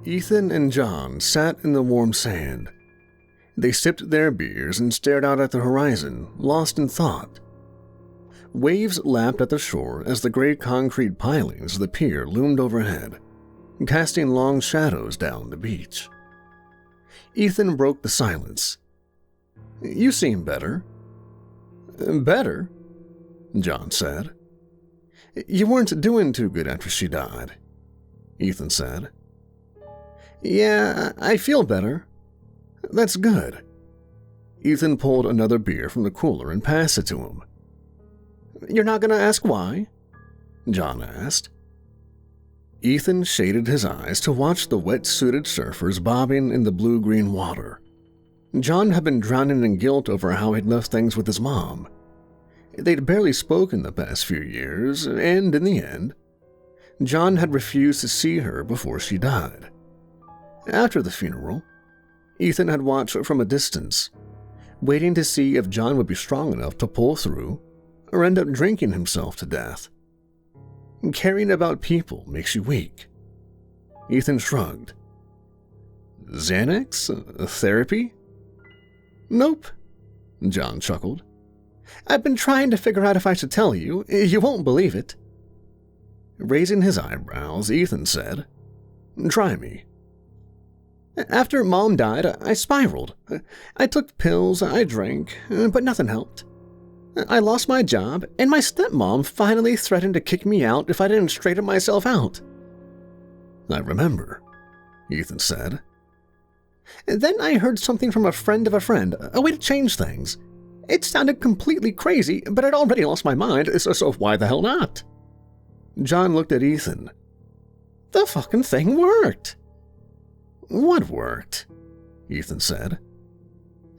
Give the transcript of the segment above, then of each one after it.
Ethan and John sat in the warm sand. They sipped their beers and stared out at the horizon, lost in thought. Waves lapped at the shore as the gray concrete pilings of the pier loomed overhead, casting long shadows down the beach. Ethan broke the silence. "You seem better." "Better?" John said. "You weren't doing too good after she died," Ethan said. "Yeah, I feel better." "That's good." Ethan pulled another beer from the cooler and passed it to him. "You're not going to ask why?" John asked. Ethan shaded his eyes to watch the wet-suited surfers bobbing in the blue-green water. John had been drowning in guilt over how he'd left things with his mom. They'd barely spoken the past few years, and in the end, John had refused to see her before she died. After the funeral, Ethan had watched from a distance, waiting to see if John would be strong enough to pull through or end up drinking himself to death. Caring about people makes you weak. Ethan shrugged. "Xanax? Therapy?" "Nope," John chuckled. "I've been trying to figure out if I should tell you. You won't believe it." Raising his eyebrows, Ethan said, "Try me." "After Mom died, I spiraled. I took pills, I drank, but nothing helped. I lost my job, and my stepmom finally threatened to kick me out if I didn't straighten myself out." "I remember," Ethan said. "Then I heard something from a friend of a friend, a way to change things. It sounded completely crazy, but I'd already lost my mind, so why the hell not?" John looked at Ethan. "The fucking thing worked." "What worked?" Ethan said.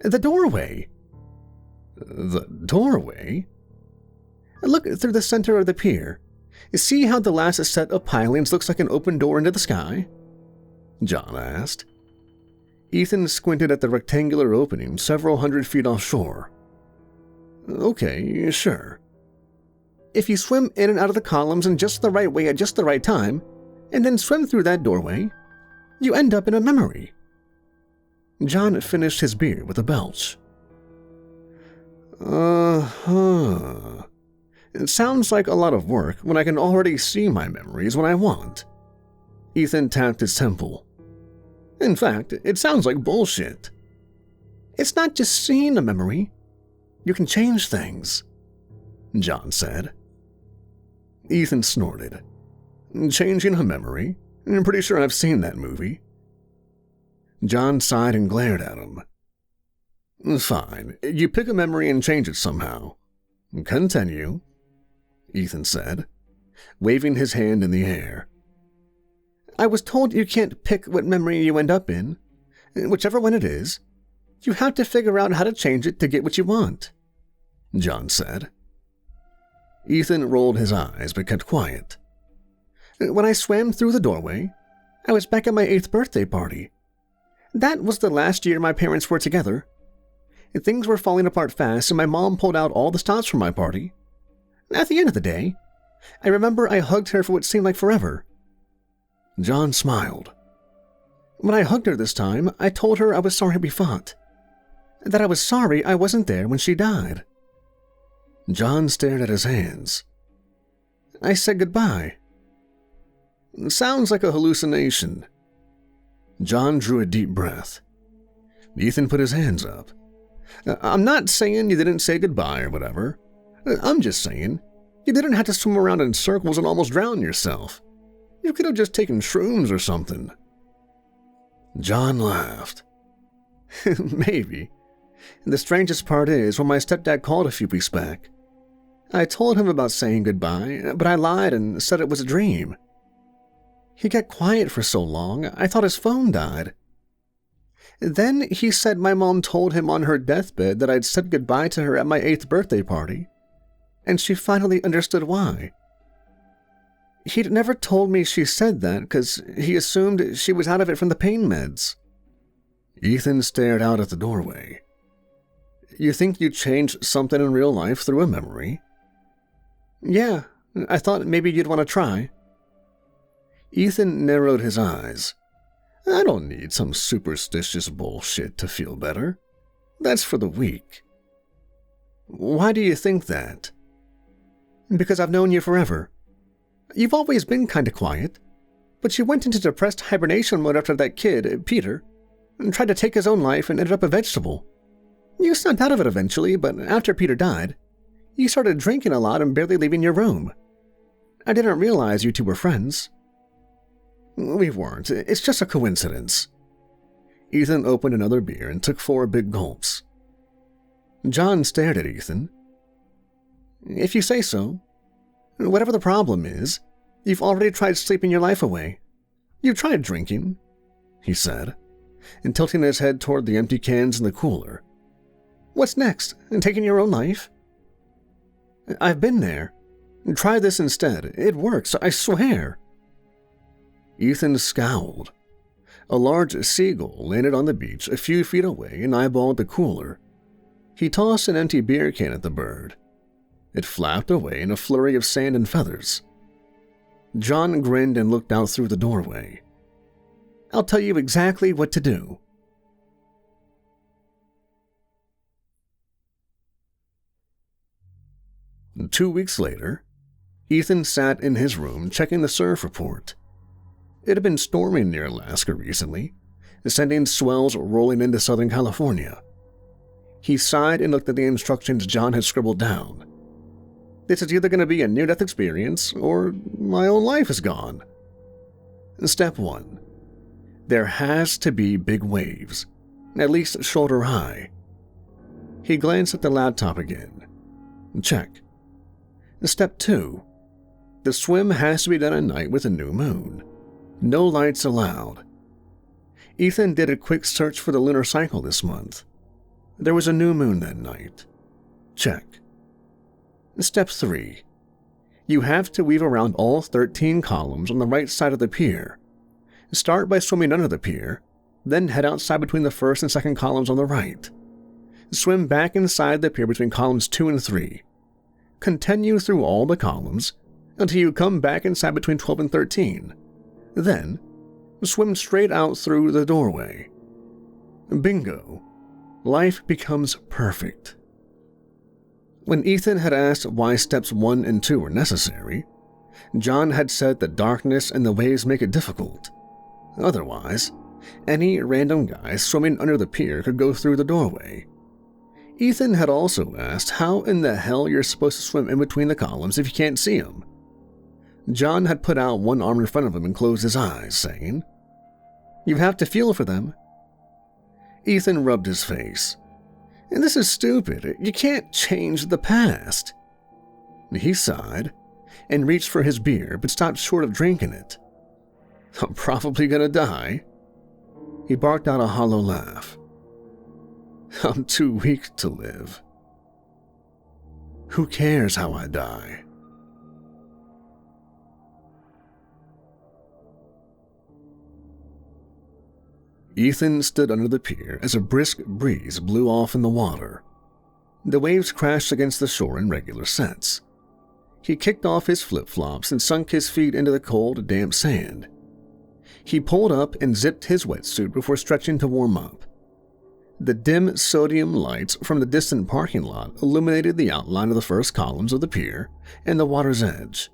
"The doorway." "The doorway?" "Look through the center of the pier. See how the last set of pilings looks like an open door into the sky?" John asked. Ethan squinted at the rectangular opening several hundred feet offshore. "Okay, sure." "If you swim in and out of the columns in just the right way at just the right time, and then swim through that doorway, you end up in a memory." John finished his beer with a belch. Uh-huh. It sounds like a lot of work when I can already see my memories when I want. Ethan tapped his temple. "In fact, it sounds like bullshit." "It's not just seeing a memory. You can change things," John said. Ethan snorted. "Changing a memory? I'm pretty sure I've seen that movie." John sighed and glared at him. "Fine, you pick a memory and change it somehow. Continue," Ethan said, waving his hand in the air. "I was told you can't pick what memory you end up in. Whichever one it is, you have to figure out how to change it to get what you want," John said. Ethan rolled his eyes but kept quiet. "When I swam through the doorway, I was back at my 8th birthday party. That was the last year my parents were together. Things were falling apart fast, and my mom pulled out all the stops from my party. At the end of the day, I remember I hugged her for what seemed like forever." John smiled. "When I hugged her this time, I told her I was sorry we fought. That I was sorry I wasn't there when she died." John stared at his hands. "I said goodbye." "Sounds like a hallucination." John drew a deep breath. Ethan put his hands up. "I'm not saying you didn't say goodbye or whatever. I'm just saying you didn't have to swim around in circles and almost drown yourself. You could have just taken shrooms or something." John laughed. "Maybe. The strangest part is when my stepdad called a few weeks back. I told him about saying goodbye, but I lied and said it was a dream. He got quiet for so long, I thought his phone died. Then he said my mom told him on her deathbed that I'd said goodbye to her at my 8th birthday party, and she finally understood why. He'd never told me she said that because he assumed she was out of it from the pain meds." Ethan stared out at the doorway. "You think you changed something in real life through a memory?" "Yeah, I thought maybe you'd want to try." Ethan narrowed his eyes. I don't need some superstitious bullshit to feel better. That's for the weak. Why do you think that? Because I've known you forever. You've always been kinda quiet, but you went into depressed hibernation mode after that kid, Peter, and tried to take his own life and ended up a vegetable. You snapped out of it eventually, but after Peter died, you started drinking a lot and barely leaving your room. I didn't realize you two were friends. We weren't. It's just a coincidence. Ethan opened another beer and took 4 big gulps. John stared at Ethan. If you say so. Whatever the problem is, you've already tried sleeping your life away. You've tried drinking, he said, and tilting his head toward the empty cans in the cooler. What's next? Taking your own life? I've been there. Try this instead. It works, I swear. Ethan scowled. A large seagull landed on the beach a few feet away and eyeballed the cooler. He tossed an empty beer can at the bird. It flapped away in a flurry of sand and feathers. John grinned and looked out through the doorway. I'll tell you exactly what to do. Two weeks later, Ethan sat in his room checking the surf report. It had been storming near Alaska recently, sending swells rolling into Southern California. He sighed and looked at the instructions John had scribbled down. This is either going to be a near-death experience, or my own life is gone. Step 1. There has to be big waves, at least shoulder high. He glanced at the laptop again. Check. Step 2. The swim has to be done at night with a new moon. No lights allowed. Ethan did a quick search for the lunar cycle this month. There was a new moon that night. Check. Step 3. You have to weave around all 13 columns on the right side of the pier. Start by swimming under the pier, then head outside between the first and second columns on the right. Swim back inside the pier between columns 2 and 3. Continue through all the columns until you come back inside between 12 and 13. Then, swim straight out through the doorway. Bingo. Life becomes perfect. When Ethan had asked why steps 1 and 2 were necessary, John had said that darkness and the waves make it difficult. Otherwise, any random guy swimming under the pier could go through the doorway. Ethan had also asked how in the hell you're supposed to swim in between the columns if you can't see them. John had put out one arm in front of him and closed his eyes, saying, You have to feel for them. Ethan rubbed his face. This is stupid. You can't change the past. He sighed and reached for his beer, but stopped short of drinking it. I'm probably gonna die. He barked out a hollow laugh. I'm too weak to live. Who cares how I die? Ethan stood under the pier as a brisk breeze blew off in the water. The waves crashed against the shore in regular sets. He kicked off his flip-flops and sunk his feet into the cold, damp sand. He pulled up and zipped his wetsuit before stretching to warm up. The dim sodium lights from the distant parking lot illuminated the outline of the first columns of the pier and the water's edge.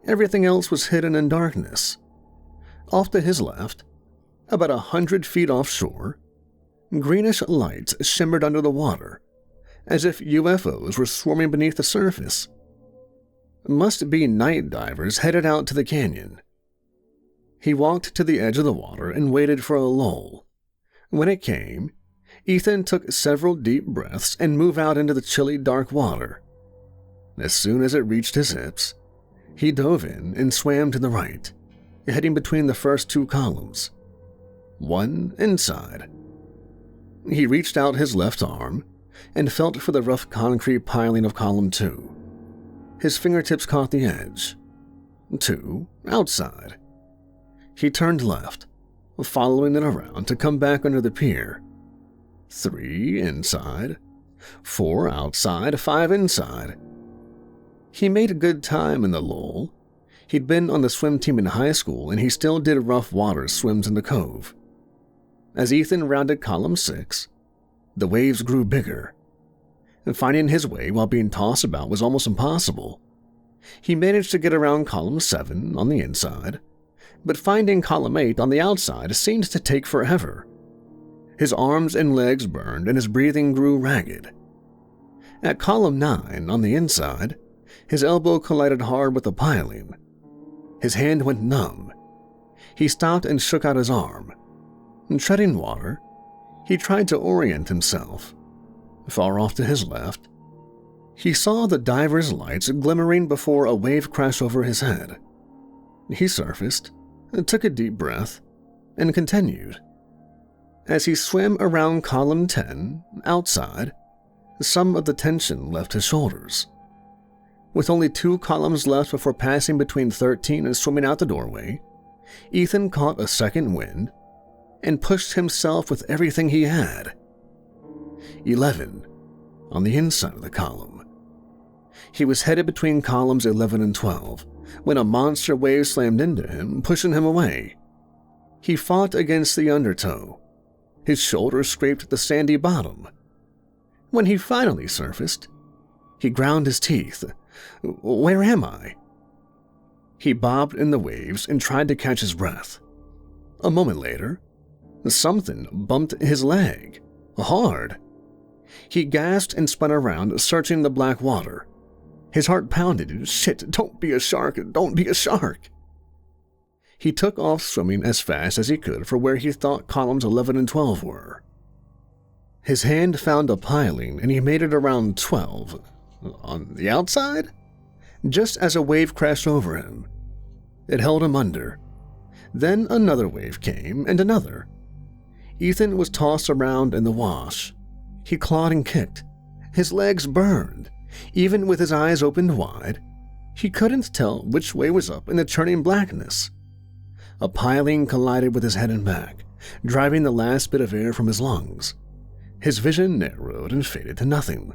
Everything else was hidden in darkness. Off to his left, about 100 feet offshore, greenish lights shimmered under the water, as if UFOs were swarming beneath the surface. Must be night divers headed out to the canyon. He walked to the edge of the water and waited for a lull. When it came, Ethan took several deep breaths and moved out into the chilly, dark water. As soon as it reached his hips, he dove in and swam to the right, heading between the first 2 columns. One inside. He reached out his left arm and felt for the rough concrete piling of column 2. His fingertips caught the edge. 2 outside. He turned left, following it around to come back under the pier. 3 inside. 4 outside, 5 inside. He made good time in the lull. He'd been on the swim team in high school, and he still did rough water swims in the cove. As Ethan rounded column 6, the waves grew bigger. Finding his way while being tossed about was almost impossible. He managed to get around column 7 on the inside, but finding column 8 on the outside seemed to take forever. His arms and legs burned and his breathing grew ragged. At column 9 on the inside, his elbow collided hard with the piling. His hand went numb. He stopped and shook out his arm. Treading water, he tried to orient himself. Far off to his left, he saw the diver's lights glimmering before a wave crashed over his head. He surfaced, took a deep breath, and continued. As he swam around column 10, outside, some of the tension left his shoulders. With only 2 columns left before passing between 13 and swimming out the doorway, Ethan caught a second wind and pushed himself with everything he had. 11 on the inside of the column. He was headed between columns 11 and 12 when a monster wave slammed into him, pushing him away. He fought against the undertow. His shoulder scraped the sandy bottom. When he finally surfaced, he ground his teeth. Where am I? He bobbed in the waves and tried to catch his breath. A moment later, something bumped his leg, hard. He gasped and spun around, searching the black water. His heart pounded. Shit, don't be a shark, don't be a shark. He took off swimming as fast as he could for where he thought columns 11 and 12 were. His hand found a piling and he made it around 12. On the outside? Just as a wave crashed over him. It held him under. Then another wave came, and another. Ethan was tossed around in the wash. He clawed and kicked. His legs burned. Even with his eyes opened wide, he couldn't tell which way was up in the churning blackness. A piling collided with his head and back, driving the last bit of air from his lungs. His vision narrowed and faded to nothing.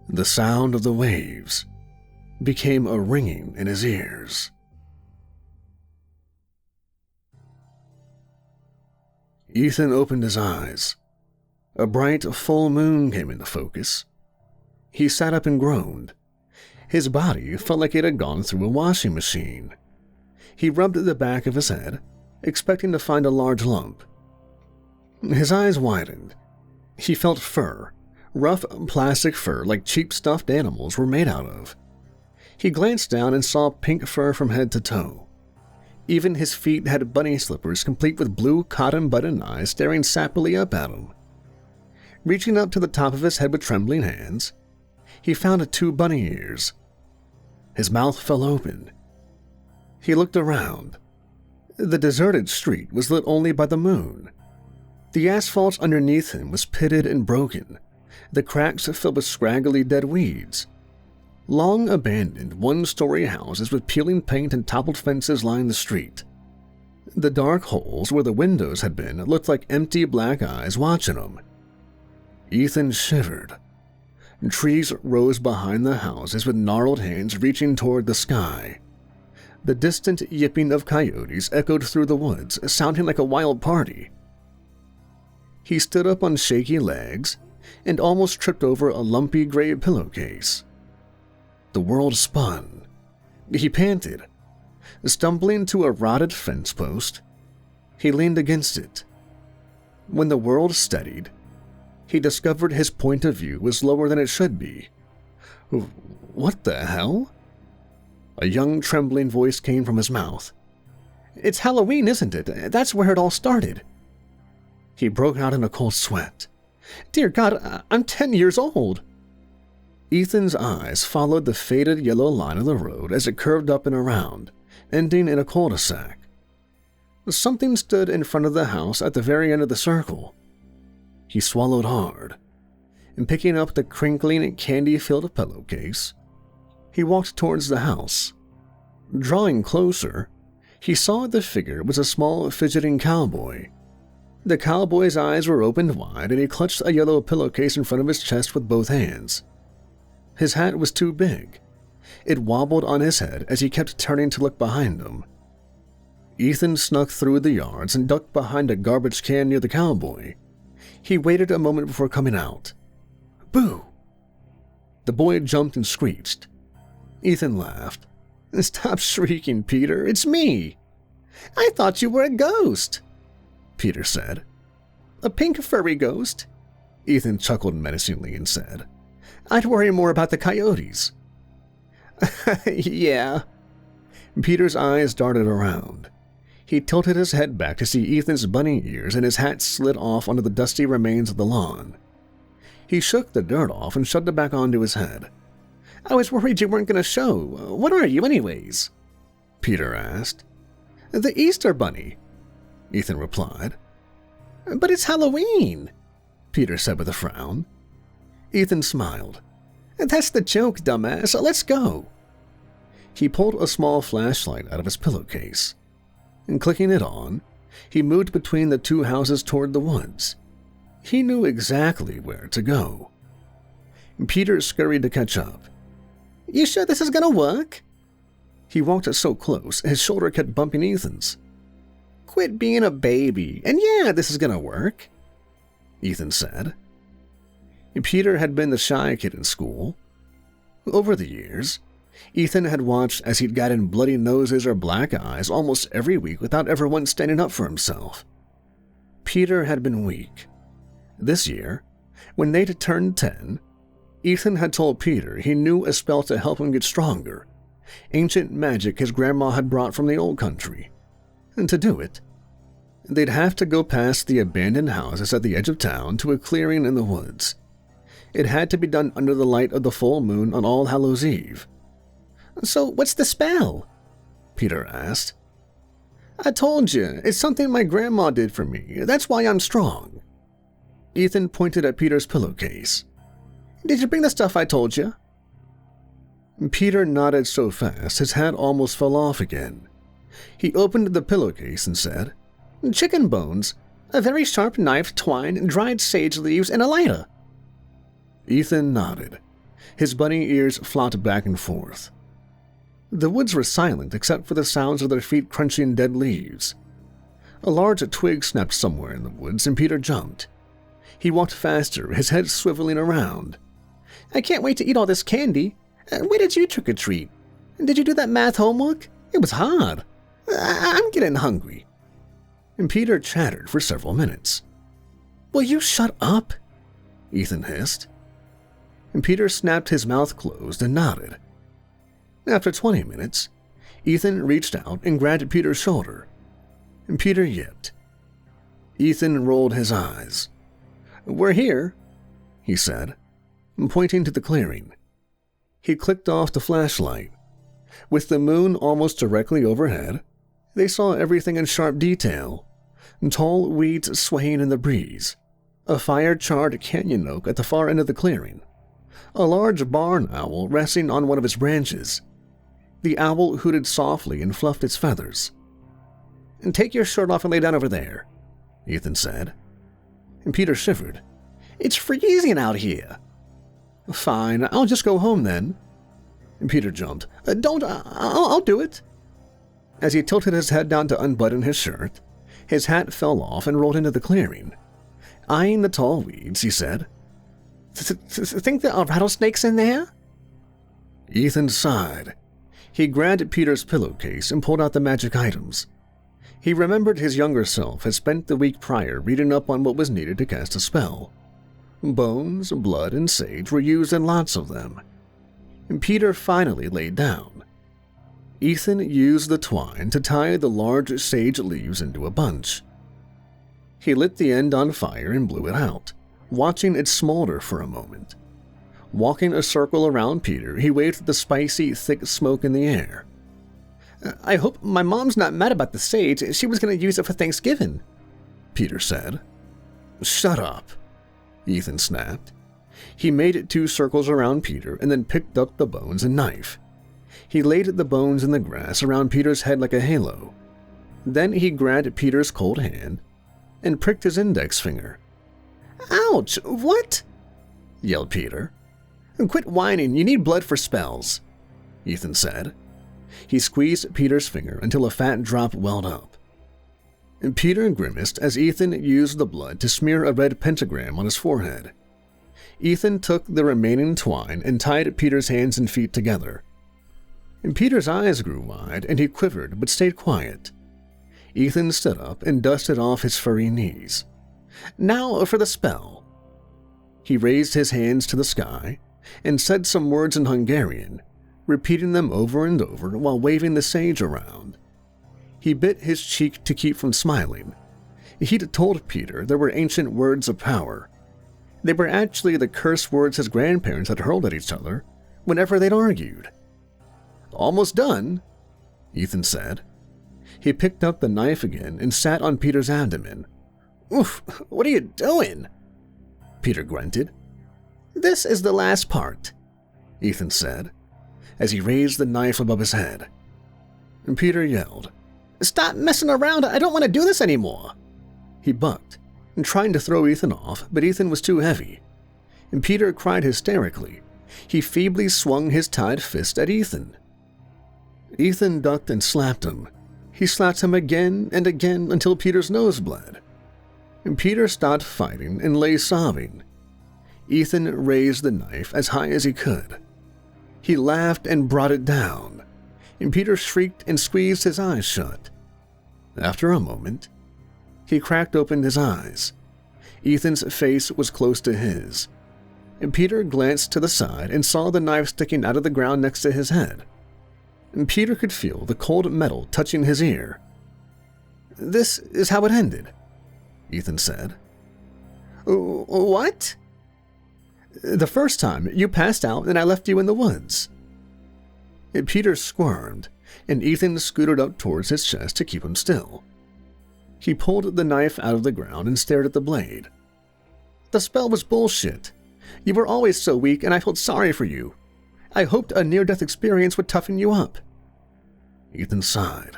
The sound of the waves became a ringing in his ears. Ethan opened his eyes. A bright full moon came into focus. He sat up and groaned. His body felt like it had gone through a washing machine. He rubbed the back of his head, expecting to find a large lump. His eyes widened. He felt fur, rough plastic fur like cheap stuffed animals were made out of. He glanced down and saw pink fur from head to toe. Even his feet had bunny slippers complete with blue cotton button eyes staring sappily up at him. Reaching up to the top of his head with trembling hands, he found 2 bunny ears. His mouth fell open. He looked around. The deserted street was lit only by the moon. The asphalt underneath him was pitted and broken, the cracks filled with scraggly dead weeds. Long abandoned one-story houses with peeling paint and toppled fences lined the street. The dark holes where the windows had been looked like empty black eyes watching him. Ethan shivered. Trees rose behind the houses with gnarled hands reaching toward the sky. The distant yipping of coyotes echoed through the woods, sounding like a wild party. He stood up on shaky legs and almost tripped over a lumpy gray pillowcase. The world spun. He panted. Stumbling to a rotted fence post, he leaned against it. When the world steadied, he discovered his point of view was lower than it should be. What the hell? A young, trembling voice came from his mouth. It's Halloween, isn't it? That's where it all started. He broke out in a cold sweat. Dear God, I'm 10 years old. Ethan's eyes followed the faded yellow line of the road as it curved up and around, ending in a cul-de-sac. Something stood in front of the house at the very end of the circle. He swallowed hard, and picking up the crinkling, candy-filled pillowcase, he walked towards the house. Drawing closer, he saw the figure was a small, fidgeting cowboy. The cowboy's eyes were opened wide, and he clutched a yellow pillowcase in front of his chest with both hands. His hat was too big. It wobbled on his head as he kept turning to look behind him. Ethan snuck through the yards and ducked behind a garbage can near the cowboy. He waited a moment before coming out. Boo! The boy jumped and screeched. Ethan laughed. Stop shrieking, Peter. It's me. I thought you were a ghost, Peter said. A pink furry ghost? Ethan chuckled menacingly and said, I'd worry more about the coyotes. Yeah. Peter's eyes darted around. He tilted his head back to see Ethan's bunny ears, and his hat slid off onto the dusty remains of the lawn. He shook the dirt off and shoved it back onto his head. I was worried you weren't going to show. What are you anyways? Peter asked. The Easter Bunny, Ethan replied. But it's Halloween, Peter said with a frown. Ethan smiled. That's the joke, dumbass. Let's go. He pulled a small flashlight out of his pillowcase. And clicking it on, he moved between the two houses toward the woods. He knew exactly where to go. Peter scurried to catch up. You sure this is gonna work? He walked so close, his shoulder kept bumping Ethan's. Quit being a baby, and yeah, this is gonna work, Ethan said. Peter had been the shy kid in school. Over the years, Ethan had watched as he'd gotten bloody noses or black eyes almost every week without ever once standing up for himself. Peter had been weak. This year, when they'd turned 10, Ethan had told Peter he knew a spell to help him get stronger, ancient magic his grandma had brought from the old country. And to do it, they'd have to go past the abandoned houses at the edge of town to a clearing in the woods. It had to be done under the light of the full moon on All Hallows' Eve. So what's the spell? Peter asked. I told you, it's something my grandma did for me. That's why I'm strong. Ethan pointed at Peter's pillowcase. Did you bring the stuff I told you? Peter nodded so fast his hat almost fell off again. He opened the pillowcase and said, Chicken bones, a very sharp knife, twine, dried sage leaves, and a lighter. Ethan nodded. His bunny ears flopped back and forth. The woods were silent except for the sounds of their feet crunching dead leaves. A large twig snapped somewhere in the woods and Peter jumped. He walked faster, his head swiveling around. I can't wait to eat all this candy. Where did you trick-or-treat? Did you do that math homework? It was hard. I'm getting hungry. And Peter chattered for several minutes. Will you shut up? Ethan hissed. And Peter snapped his mouth closed and nodded. After 20 minutes, Ethan reached out and grabbed Peter's shoulder. And Peter yipped. Ethan rolled his eyes. We're here, he said, pointing to the clearing. He clicked off the flashlight. With the moon almost directly overhead, they saw everything in sharp detail. Tall weeds swaying in the breeze, a fire-charred canyon oak at the far end of the clearing, a large barn owl resting on one of its branches. The owl hooted softly and fluffed its feathers. Take your shirt off and lay down over there, Ethan said. And Peter shivered. It's freezing out here. Fine, I'll just go home then. And Peter jumped. I'll do it. As he tilted his head down to unbutton his shirt, his hat fell off and rolled into the clearing. Eyeing the tall weeds, he said, Think there are rattlesnakes in there? Ethan sighed. He grabbed Peter's pillowcase and pulled out the magic items. He remembered his younger self had spent the week prior reading up on what was needed to cast a spell. Bones, blood, and sage were used in lots of them. And Peter finally laid down. Ethan used the twine to tie the large sage leaves into a bunch. He lit the end on fire and blew it out, watching it smolder for a moment. Walking a circle around Peter, he waved the spicy, thick smoke in the air. I hope my mom's not mad about the sage. She was going to use it for Thanksgiving, Peter said. Shut up, Ethan snapped. He made 2 circles around Peter and then picked up the bones and knife. He laid the bones in the grass around Peter's head like a halo. Then he grabbed Peter's cold hand and pricked his index finger. Ouch! What? Yelled Peter. Quit whining, you need blood for spells. Ethan said. He squeezed Peter's finger until a fat drop welled up. And Peter grimaced as Ethan used the blood to smear a red pentagram on his forehead. Ethan took the remaining twine and tied Peter's hands and feet together. And Peter's eyes grew wide and he quivered but stayed quiet. Ethan stood up and dusted off his furry knees. Now for the spell. He raised his hands to the sky and said some words in Hungarian, repeating them over and over while waving the sage around. He bit his cheek to keep from smiling. He'd told Peter there were ancient words of power. They were actually the curse words his grandparents had hurled at each other whenever they'd argued. Almost done, Ethan said. He picked up the knife again and sat on Peter's abdomen. Oof, what are you doing? Peter grunted. This is the last part, Ethan said, as he raised the knife above his head. And Peter yelled, Stop messing around, I don't want to do this anymore. He bucked, trying to throw Ethan off, but Ethan was too heavy. And Peter cried hysterically. He feebly swung his tied fist at Ethan. Ethan ducked and slapped him. He slapped him again and again until Peter's nose bled. And Peter stopped fighting and lay sobbing. Ethan raised the knife as high as he could. He laughed and brought it down, and Peter shrieked and squeezed his eyes shut. After a moment, he cracked open his eyes. Ethan's face was close to his, and Peter glanced to the side and saw the knife sticking out of the ground next to his head. And Peter could feel the cold metal touching his ear. This is how it ended, Ethan said. What? The first time you passed out and I left you in the woods. Peter squirmed, and Ethan scooted up towards his chest to keep him still. He pulled the knife out of the ground and stared at the blade. The spell was bullshit. You were always so weak and I felt sorry for you. I hoped a near-death experience would toughen you up. Ethan sighed.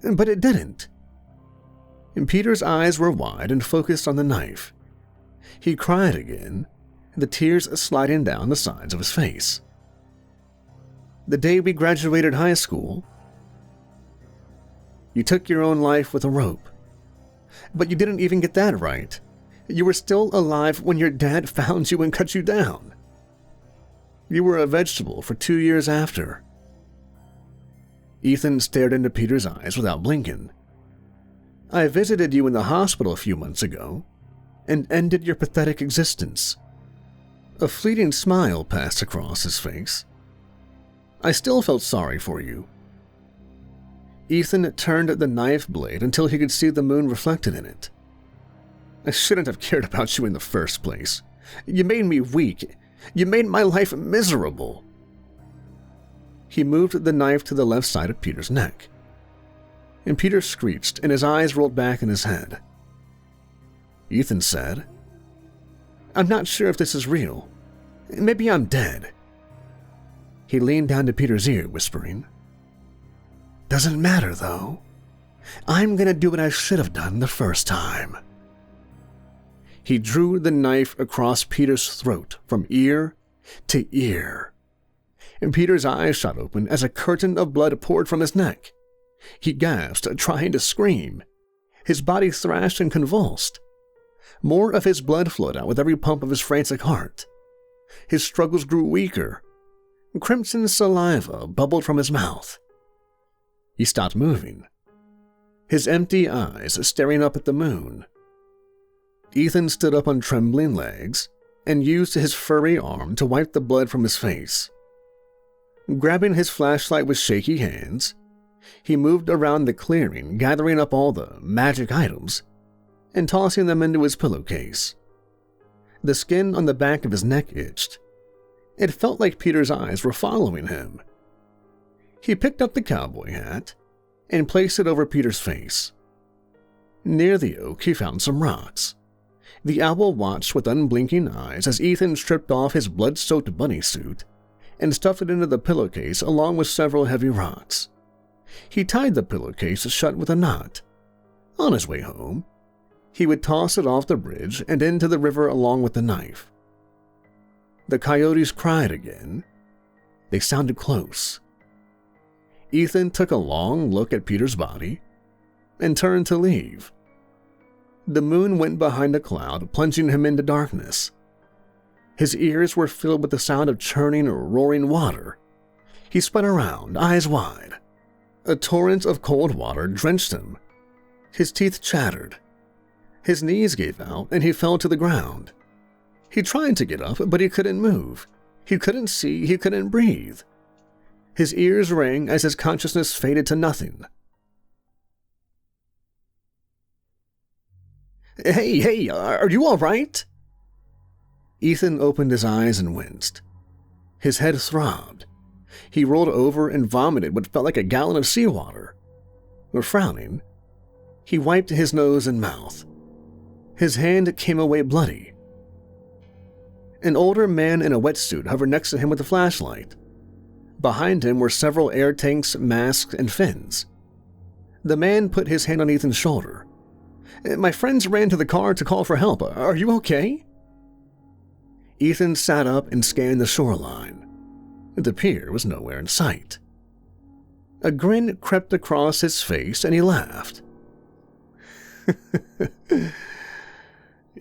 But it didn't. And Peter's eyes were wide and focused on the knife. He cried again, the tears sliding down the sides of his face. The day we graduated high school, you took your own life with a rope. But you didn't even get that right. You were still alive when your dad found you and cut you down. You were a vegetable for 2 years after. Ethan stared into Peter's eyes without blinking. I visited you in the hospital a few months ago and ended your pathetic existence. A fleeting smile passed across his face. I still felt sorry for you. Ethan turned the knife blade until he could see the moon reflected in it. I shouldn't have cared about you in the first place. You made me weak. You made my life miserable. He moved the knife to the left side of Peter's neck. And Peter screeched and his eyes rolled back in his head. Ethan said, I'm not sure if this is real. Maybe I'm dead. He leaned down to Peter's ear, whispering, Doesn't matter, though. I'm gonna do what I should have done the first time. He drew the knife across Peter's throat from ear to ear. And Peter's eyes shot open as a curtain of blood poured from his neck. He gasped, trying to scream. His body thrashed and convulsed. More of his blood flowed out with every pump of his frantic heart. His struggles grew weaker. Crimson saliva bubbled from his mouth. He stopped moving, his empty eyes staring up at the moon. Ethan stood up on trembling legs and used his furry arm to wipe the blood from his face. Grabbing his flashlight with shaky hands, he moved around the clearing, gathering up all the magic items and tossing them into his pillowcase. The skin on the back of his neck itched. It felt like Peter's eyes were following him. He picked up the cowboy hat and placed it over Peter's face. Near the oak, he found some rocks. The owl watched with unblinking eyes as Ethan stripped off his blood-soaked bunny suit and stuffed it into the pillowcase along with several heavy rocks. He tied the pillowcase shut with a knot. On his way home, he would toss it off the bridge and into the river along with the knife. The coyotes cried again, They sounded close. Ethan took a long look at Peter's body and turned to leave. The moon went behind a cloud, plunging him into darkness. His ears were filled with the sound of churning or roaring water. He spun around, eyes wide. A torrent of cold water drenched him. His teeth chattered. His knees gave out and he fell to the ground. He tried to get up, but he couldn't move. He couldn't see, he couldn't breathe. His ears rang as his consciousness faded to nothing. Hey, are you all right? Ethan opened his eyes and winced. His head throbbed. He rolled over and vomited what felt like a gallon of seawater. Frowning, he wiped his nose and mouth. His hand came away bloody. An older man in a wetsuit hovered next to him with a flashlight. Behind him were several air tanks, masks, and fins. The man put his hand on Ethan's shoulder. My friends ran to the car to call for help. Are you okay? Ethan sat up and scanned the shoreline. The pier was nowhere in sight. A grin crept across his face and he laughed.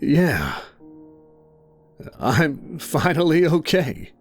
Yeah, I'm finally okay.